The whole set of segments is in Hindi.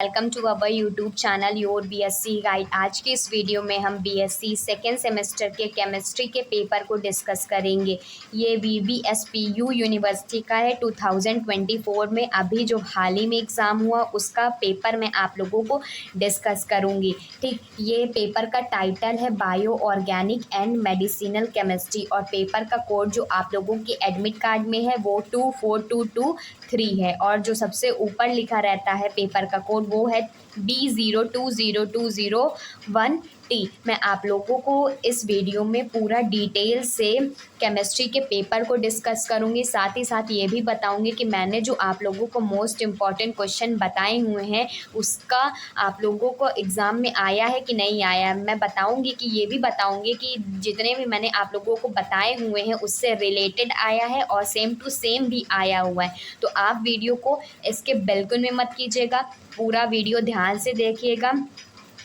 Welcome to our YouTube channel your BSc guide. आज के इस वीडियो में हम बीएससी सेकेंड सेमेस्टर के केमिस्ट्री के पेपर को डिस्कस करेंगे। ये वीबीएसपीयू यूनिवर्सिटी का है। 2024 में अभी जो हाल ही में एग्ज़ाम हुआ उसका पेपर मैं आप लोगों को डिस्कस करूँगी। ठीक, ये पेपर का टाइटल है bio organic and medicinal chemistry और पेपर का कोड जो आप लोगों के एडमिट कार्ड में है वो 24223 है और जो सबसे ऊपर लिखा रहता है पेपर का कोड वो है B020201T। मैं आप लोगों को इस वीडियो में पूरा डिटेल से केमिस्ट्री के पेपर को डिस्कस करूंगी। साथ ही साथ ये भी बताऊंगी कि मैंने जो आप लोगों को मोस्ट इम्पॉर्टेंट क्वेश्चन बताए हुए हैं उसका आप लोगों को एग्ज़ाम में आया है कि नहीं आया। मैं बताऊंगी कि ये भी बताऊंगी कि जितने भी मैंने आप लोगों को बताए हुए हैं उससे रिलेटेड आया है और सेम टू सेम भी आया हुआ है। तो आप वीडियो को इसके बिल्कुल भी मत कीजिएगा, पूरा वीडियो ध्यान से देखिएगा।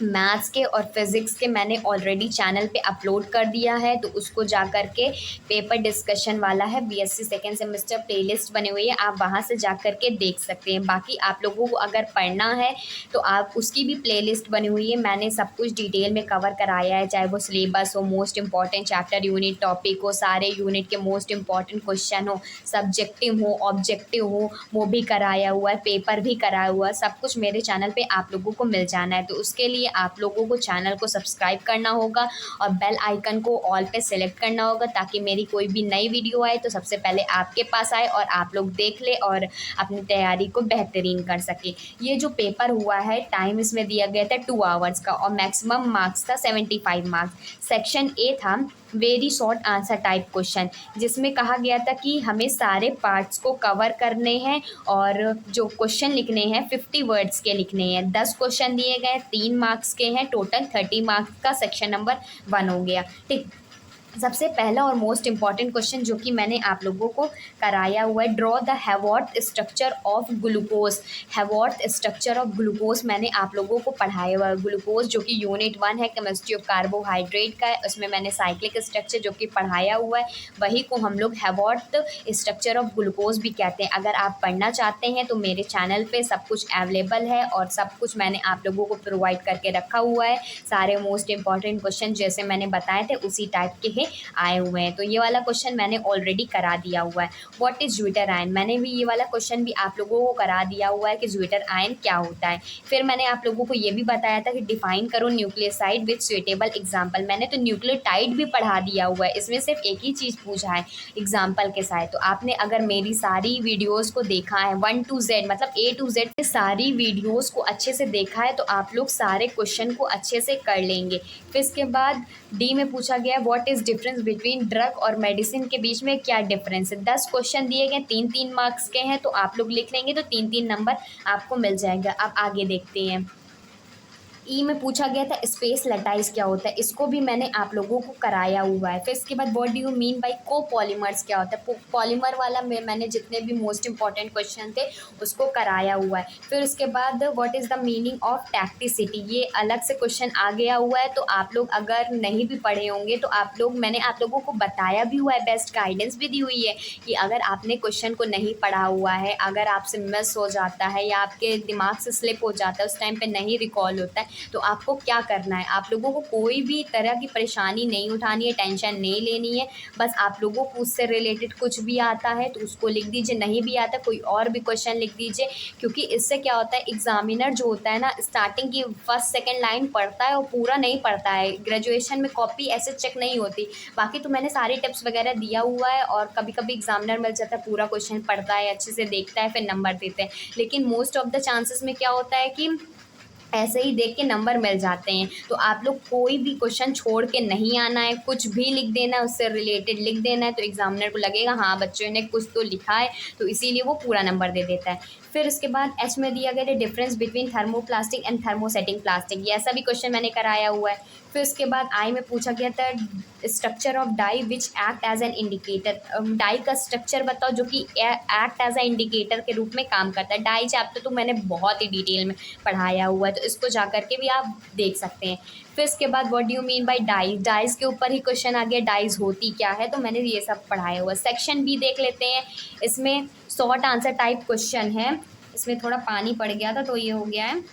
मैथ्स के और फिज़िक्स के मैंने ऑलरेडी चैनल पे अपलोड कर दिया है, तो उसको जा कर के पेपर डिस्कशन वाला है बीएससी सेकेंड सेमेस्टर प्लेलिस्ट बनी हुई है, आप वहाँ से जा कर के देख सकते हैं। बाकी आप लोगों को अगर पढ़ना है तो आप उसकी भी प्लेलिस्ट बनी हुई है, मैंने सब कुछ डिटेल में कवर कराया है, चाहे वो सिलेबस हो, most important chapter unit topic हो, सारे यूनिट के मोस्ट इंपॉर्टेंट क्वेश्चन हो, सब्जेक्टिव हो, ऑब्जेक्टिव हो, वो भी कराया हुआ है, पेपर भी कराया हुआ है। सब कुछ मेरे चैनल पर आप लोगों को मिल जाना है। तो उसके लिए आप लोगों को चैनल को सब्सक्राइब करना होगा और बेल आइकन को ऑल पे सेलेक्ट करना होगा ताकि मेरी कोई भी नई वीडियो आए तो सबसे पहले आपके पास आए और आप लोग देख ले और अपनी तैयारी को बेहतरीन कर सके। ये जो पेपर हुआ है टाइम इसमें दिया गया था 2 आवर्स का और मैक्सिमम मार्क्स था 75 मार्क्स। सेक्शन ए था very short answer type question, जिसमें कहा गया था कि हमें सारे पार्ट्स को कवर करने हैं और जो क्वेश्चन लिखने हैं 50 वर्ड्स के लिखने हैं। 10 क्वेश्चन दिए गए, 3 मार्क्स के हैं, टोटल 30 मार्क्स का सेक्शन नंबर 1 हो गया। ठीक, सबसे पहला और मोस्ट इम्पॉर्टेंट क्वेश्चन जो कि मैंने आप लोगों को कराया हुआ है, draw the Haworth structure of glucose. Haworth structure of glucose मैंने आप लोगों को पढ़ाया हुआ है। ग्लूकोज जो कि यूनिट 1 है केमिस्ट्री ऑफ कार्बोहाइड्रेट का है, उसमें मैंने साइक्लिक स्ट्रक्चर जो कि पढ़ाया हुआ है, वही को हम लोग हैवॉर्थ स्ट्रक्चर ऑफ ग्लूकोज भी कहते हैं। अगर आप पढ़ना चाहते हैं तो मेरे चैनल पे सब कुछ अवेलेबल है और सब कुछ मैंने आप लोगों को प्रोवाइड करके रखा हुआ है। सारे मोस्ट इंपॉर्टेंट क्वेश्चन जैसे मैंने बताए थे उसी टाइप के आए हुए हैं। तो ये वाला क्वेश्चन मैंने ऑलरेडी करा दिया हुआ है। व्हाट इज ज्विटर आयन, मैंने भी ये वाला क्वेश्चन भी आप लोगों को करा दिया हुआ है कि ज्विटर आयन क्या होता है। फिर मैंने आप लोगों को ये भी बताया था कि डिफाइन करो न्यूक्लियोसाइड विद सुइटेबल एग्जाम्पल। मैंने तो न्यूक्लियोटाइड भी पढ़ा दिया हुआ है, इसमें सिर्फ एक ही चीज़ पूछा है एग्जाम्पल के साथ। तो आपने अगर मेरी सारी वीडियोज़ को देखा है 1 to Z मतलब A to Z सारी वीडियोज़ को अच्छे से देखा है तो आप लोग सारे क्वेश्चन को अच्छे से कर लेंगे। फिर इसके बाद डी में पूछा गया what is difference between drug और मेडिसिन के बीच में क्या डिफरेंस है। 10 क्वेश्चन दिए गए, 3-3 मार्क्स के हैं, तो आप लोग लिख लेंगे तो 3-3 नंबर आपको मिल जाएगा। अब आगे देखते हैं। ई में पूछा गया था स्पेस लैटाइस क्या होता है, इसको भी मैंने आप लोगों को कराया हुआ है। फिर इसके बाद what do you mean bye copolymers क्या होता है, पॉलीमर वाला मैंने जितने भी मोस्ट इंपॉर्टेंट क्वेश्चन थे उसको कराया हुआ है। फिर उसके बाद what is the meaning of tacticity, ये अलग से क्वेश्चन आ गया हुआ है। तो आप लोग अगर नहीं भी पढ़े होंगे तो आप लोग, मैंने आप लोगों को बताया भी हुआ है, बेस्ट गाइडेंस भी दी हुई है कि अगर आपने क्वेश्चन को नहीं पढ़ा हुआ है, अगर आपसे मिस हो जाता है या आपके दिमाग से स्लिप हो जाता है, उस टाइम पे नहीं रिकॉल होता है, तो आपको क्या करना है, आप लोगों को कोई भी तरह की परेशानी नहीं उठानी है, टेंशन नहीं लेनी है। बस आप लोगों को उससे रिलेटेड कुछ भी आता है तो उसको लिख दीजिए, नहीं भी आता कोई और भी क्वेश्चन लिख दीजिए। क्योंकि इससे क्या होता है, एग्जामिनर जो होता है ना स्टार्टिंग की फर्स्ट सेकंड लाइन पढ़ता है और पूरा नहीं पढ़ता है। ग्रेजुएशन में कॉपी ऐसे चेक नहीं होती। बाकी तो मैंने सारे टिप्स वगैरह दिया हुआ है और कभी कभी एग्जामिनर मिल जाता है, पूरा क्वेश्चन पढ़ता है, अच्छे से देखता है, फिर नंबर देते हैं। लेकिन मोस्ट ऑफ द चांसेस में क्या होता है कि ऐसे ही देख के नंबर मिल जाते हैं। तो आप लोग कोई भी क्वेश्चन छोड़ के नहीं आना है, कुछ भी लिख देना है, उससे रिलेटेड लिख देना है, तो एग्जामिनर को लगेगा हाँ बच्चों ने कुछ तो लिखा है, तो इसीलिए वो पूरा नंबर दे देता है। फिर उसके बाद एच में दिया गया है difference between thermoplastic and thermosetting plastic, ये ऐसा भी क्वेश्चन मैंने कराया हुआ है। फिर उसके बाद आई में पूछा गया था structure of dye which act as an indicator, dye का स्ट्रक्चर बताओ जो कि एक्ट एज ए इंडिकेटर के रूप में काम करता है। डाई चैप्टर तो मैंने बहुत ही डिटेल में पढ़ाया हुआ है, तो इसको जा करके भी आप देख सकते हैं। फिर इसके बाद what do you mean by dyes, dyes के ऊपर ही क्वेश्चन आ गया, डाइज होती क्या है, तो मैंने ये सब पढ़ाया हुआ है। सेक्शन बी देख लेते हैं, इसमें शॉर्ट आंसर टाइप क्वेश्चन है, इसमें थोड़ा पानी पड़ गया था तो ये हो गया है।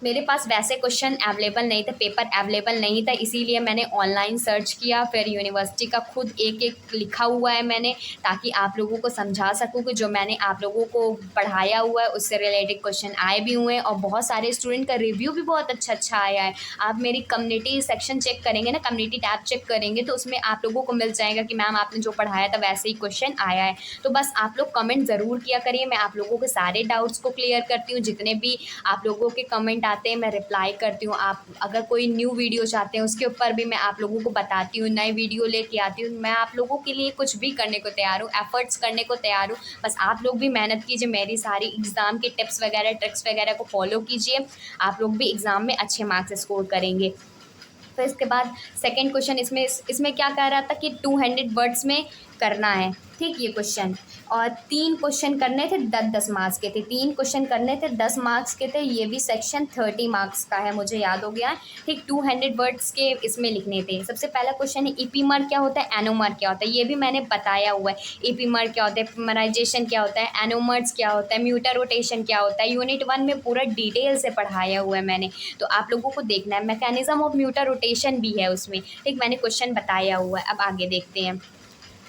मेरे पास वैसे क्वेश्चन अवेलेबल नहीं थे, पेपर अवेलेबल नहीं था, इसीलिए मैंने ऑनलाइन सर्च किया, फिर यूनिवर्सिटी का खुद एक एक लिखा हुआ है मैंने, ताकि आप लोगों को समझा सकूं कि जो मैंने आप लोगों को पढ़ाया हुआ है उससे रिलेटेड क्वेश्चन आए भी हुए हैं, और बहुत सारे स्टूडेंट का रिव्यू भी बहुत अच्छा अच्छा आया है। आप मेरी कम्युनिटी सेक्शन चेक करेंगे ना, कम्युनिटी टैब चेक करेंगे तो उसमें आप लोगों को मिल जाएगा कि मैम आपने जो पढ़ाया था वैसे ही क्वेश्चन आया है। तो बस आप लोग कमेंट ज़रूर किया करिए, मैं आप लोगों के सारे डाउट्स को क्लियर करती हूँ, जितने भी आप लोगों के कमेंट आते हैं मैं रिप्लाई करती हूँ। आप अगर कोई न्यू वीडियो चाहते हैं उसके ऊपर भी मैं आप लोगों को बताती हूँ, नई वीडियो लेके आती हूँ। मैं आप लोगों के लिए कुछ भी करने को तैयार हूँ, एफर्ट्स करने को तैयार हूँ। बस आप लोग भी मेहनत कीजिए, मेरी सारी एग्ज़ाम के टिप्स वगैरह ट्रिक्स वगैरह को फॉलो कीजिए, आप लोग भी एग्ज़ाम में अच्छे मार्क्स स्कोर करेंगे। फिर इसके बाद सेकंड क्वेश्चन इसमें क्या कह रहा था कि 200 वर्ड्स में करना है, ठीक, ये क्वेश्चन। और 3 क्वेश्चन करने थे 10-10 मार्क्स के थे, 3 क्वेश्चन करने थे 10 मार्क्स के थे, ये भी सेक्शन 30 मार्क्स का है, मुझे याद हो गया है, ठीक। 200 वर्ड्स के इसमें लिखने थे। सबसे पहला क्वेश्चन है ईपीमर क्या होता है, एनोमर क्या होता है, ये भी मैंने बताया हुआ है। ईपीमर क्या होता है, पोलीमराइजेशन क्या होता है, एनोमर्स क्या होता है, म्यूटर रोटेशन क्या होता है, यूनिट 1 में पूरा डिटेल से पढ़ाया हुआ है मैंने, तो आप लोगों को देखना है। मैकेनिज्म ऑफ म्यूटर रोटेशन भी है उसमें, ठीक, मैंने क्वेश्चन बताया हुआ है। अब आगे देखते हैं।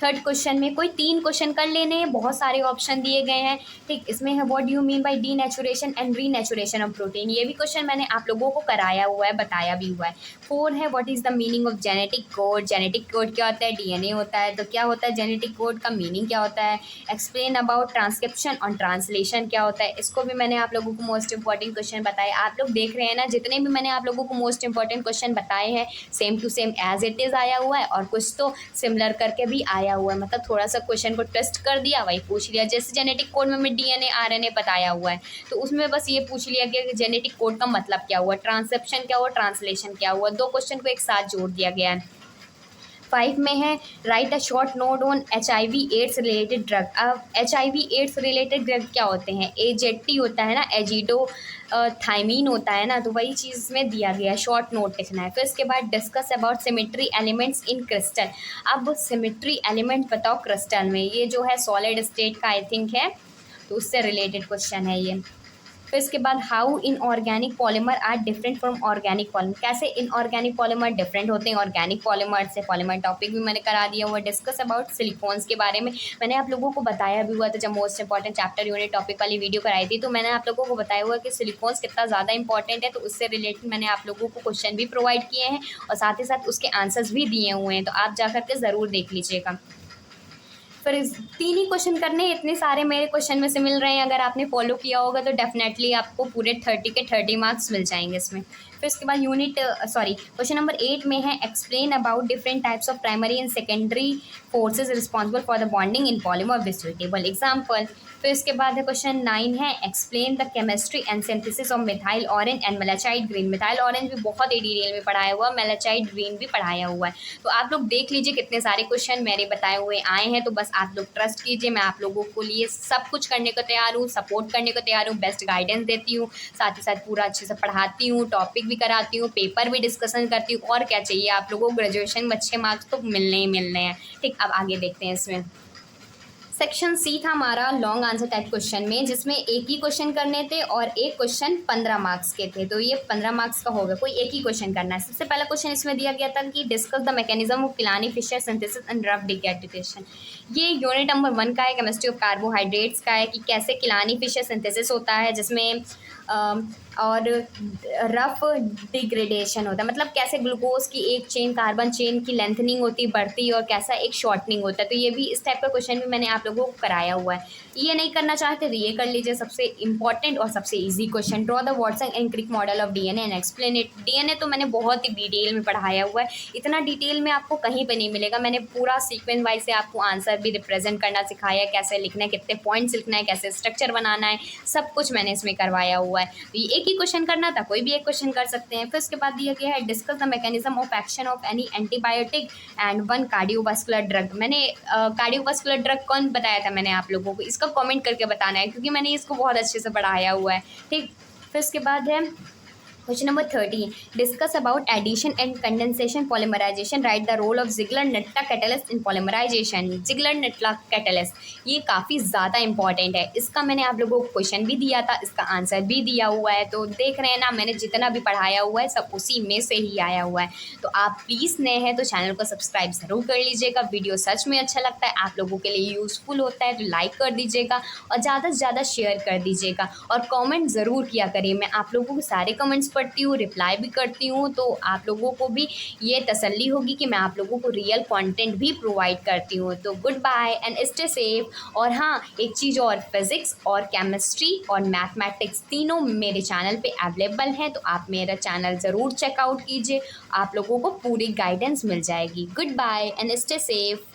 थर्ड क्वेश्चन में कोई 3 क्वेश्चन कर लेने हैं, बहुत सारे ऑप्शन दिए गए हैं, ठीक। इसमें है what do you mean bye denaturation and renaturation of protein, ये भी क्वेश्चन मैंने आप लोगों को कराया हुआ है, बताया भी हुआ है। 4 है what is the meaning of genetic code, genetic code क्या होता है, डीएनए होता है, तो क्या होता है जेनेटिक कोड का मीनिंग क्या होता है। एक्सप्लेन अबाउट ट्रांसक्रिप्शन और ट्रांसलेशन क्या होता है, इसको भी मैंने आप लोगों को मोस्ट इंपॉर्टेंट क्वेश्चन बताए। आप लोग देख रहे हैं ना, जितने भी मैंने आप लोगों को मोस्ट इंपॉर्टेंट क्वेश्चन बताए हैं same to same as it is आया हुआ है, और कुछ तो सिमिलर करके भी आया हुआ है, मतलब थोड़ा सा क्वेश्चन को टेस्ट कर दिया, वही पूछ लिया। जैसे जेनेटिक कोड में मैं डीएनए आरएनए बताया हुआ है, तो उसमें बस ये पूछ लिया गया कि जेनेटिक कोड का मतलब क्या हुआ, ट्रांसक्रिप्शन क्या हुआ, ट्रांसलेशन क्या हुआ, 2 क्वेश्चन को एक साथ जोड़ दिया गया है। 5 में है write a short note on HIV AIDS related drug. अब HIV एड्स रिलेटेड ड्रग क्या होते हैं, एजेटी होता है ना, एजिडो थाइमीन होता है ना, तो वही चीज़ में दिया गया है, शॉर्ट नोट लिखना है। फिर इसके बाद discuss about symmetry elements in crystal. अब सिमेट्री एलिमेंट बताओ क्रिस्टल में, ये जो है सॉलिड स्टेट का आई थिंक है, तो उससे रिलेटेड क्वेश्चन है ये। फिर इसके बाद how inorganic polymer are different from organic polymer, कैसे इनऑर्गेनिक पॉलीमर डिफरेंट होते हैं ऑर्गेनिक पॉलीमर से। पॉलीमर टॉपिक भी मैंने करा दिया हुआ। डिस्कस अबाउट सिलिकॉन्स के बारे में मैंने आप लोगों को बताया भी हुआ था, जब most important chapter unit topic वाली वीडियो कराई थी, तो मैंने आप लोगों को बताया हुआ कि सिलिकॉन्स कितना ज़्यादा इंपॉर्टेंट है, तो उससे रिलेटेड मैंने आप लोगों को क्वेश्चन भी प्रोवाइड किए हैं और साथ ही साथ उसके आंसर्स भी दिए हुए हैं, तो आप जा करके ज़रूर देख लीजिएगा। फिर 3 ही क्वेश्चन करने, इतने सारे मेरे क्वेश्चन में से मिल रहे हैं, अगर आपने फॉलो किया होगा तो डेफिनेटली आपको पूरे 30 के 30 मार्क्स मिल जाएंगे इसमें। फिर इसके बाद क्वेश्चन नंबर 8 में है explain about different types of primary and secondary forces responsible for the bonding in polymer with suitable example. फिर इसके बाद है क्वेश्चन 9 है explain the chemistry and synthesis of methyl orange and malachite green. Methyl orange भी बहुत ही डिटेल में पढ़ाया हुआ, मेलाचाइड ग्रीन भी पढ़ाया हुआ है, तो आप लोग देख लीजिए कितने सारे क्वेश्चन मेरे बताए हुए आए हैं। तो बस आप लोग ट्रस्ट कीजिए, मैं आप लोगों को लिए सब कुछ करने को तैयार हूँ, सपोर्ट करने को तैयार हूँ, बेस्ट गाइडेंस देती हूँ, साथ ही साथ पूरा अच्छे से पढ़ाती हूँ, टॉपिक भी कराती हूँ, पेपर भी डिस्कशन करती हूँ, और क्या चाहिए आप लोगों को। ग्रेजुएशन में अच्छे मार्क्स तो मिलने ही मिलने हैं, ठीक। अब आगे देखते हैं इसमें। सेक्शन सी था हमारा लॉन्ग आंसर टाइप क्वेश्चन में, जिसमें एक ही क्वेश्चन करने थे और एक क्वेश्चन 15 मार्क्स के थे, तो ये 15 मार्क्स का होगा, कोई एक ही क्वेश्चन करना है। सबसे पहला क्वेश्चन इसमें दिया गया था कि discuss the mechanism of Kiliani Fischer synthesis and Ruff degradation. ये यूनिट नंबर 1 का है, केमिस्ट्री ऑफ कार्बोहाइड्रेट्स का है, कि कैसे किलानी फिशर सिंथेसिस होता है, जिसमें और रफ डिग्रेडेशन होता है, मतलब कैसे ग्लूकोज की एक चेन कार्बन चेन की लेंथनिंग होती बढ़ती और कैसा एक शॉर्टनिंग होता है, तो ये भी इस टाइप का क्वेश्चन भी मैंने आप लोगों को कराया हुआ है। ये नहीं करना चाहते तो ये कर लीजिए, सबसे इंपॉर्टेंट और सबसे easy question. Draw the Watson and Crick model of DNA and explain it. DNA तो मैंने बहुत ही डिटेल में पढ़ाया हुआ है, इतना डिटेल में आपको कहीं पे नहीं मिलेगा। मैंने पूरा सीक्वेंस वाइज से आपको आंसर भी रिप्रेजेंट करना सिखाया, कैसे लिखना है, कितने पॉइंट्स लिखना है, कैसे स्ट्रक्चर बनाना है, सब कुछ मैंने इसमें करवाया हुआ है। तो ये एक ही क्वेश्चन करना था, कोई भी एक क्वेश्चन कर सकते हैं। फिर उसके बाद दिया गया है discuss the mechanism of action of any antibiotic and 1 cardiovascular drug. मैंने कार्डियोवास्कुलर ड्रग कौन बताया था मैंने आप लोगों को, इसका कमेंट करके बताना है, क्योंकि मैंने इसको बहुत अच्छे से पढ़ाया हुआ है, ठीक। फिर उसके बाद है Question number 13. Discuss about addition and condensation polymerization. Write the role of Ziegler-Natta catalyst in polymerization. Ziegler-Natta catalyst ये काफ़ी ज़्यादा इंपॉर्टेंट है। इसका मैंने आप लोगों को क्वेश्चन भी दिया था, इसका आंसर भी दिया हुआ है। तो देख रहे हैं ना, मैंने जितना भी पढ़ाया हुआ है सब उसी में से ही आया हुआ है। तो आप प्लीज़ नए हैं तो चैनल को सब्सक्राइब ज़रूर कर लीजिएगा। वीडियो सच में अच्छा लगता है, आप लोगों के लिए यूज़फुल होता है तो लाइक कर दीजिएगा और ज़्यादा से ज़्यादा शेयर कर दीजिएगा और कमेंट ज़रूर किया करिए। मैं आप लोगों के सारे कमेंट्स पढ़ती हूँ, रिप्लाई भी करती हूँ, तो आप लोगों को भी ये तसल्ली होगी कि मैं आप लोगों को रियल कंटेंट भी प्रोवाइड करती हूँ। तो goodbye and stay safe. और हाँ, एक चीज़ और, फिज़िक्स और केमिस्ट्री और मैथमेटिक्स तीनों मेरे चैनल पे अवेलेबल हैं, तो आप मेरा चैनल ज़रूर चेकआउट कीजिए, आप लोगों को पूरी गाइडेंस मिल जाएगी। Goodbye and stay safe.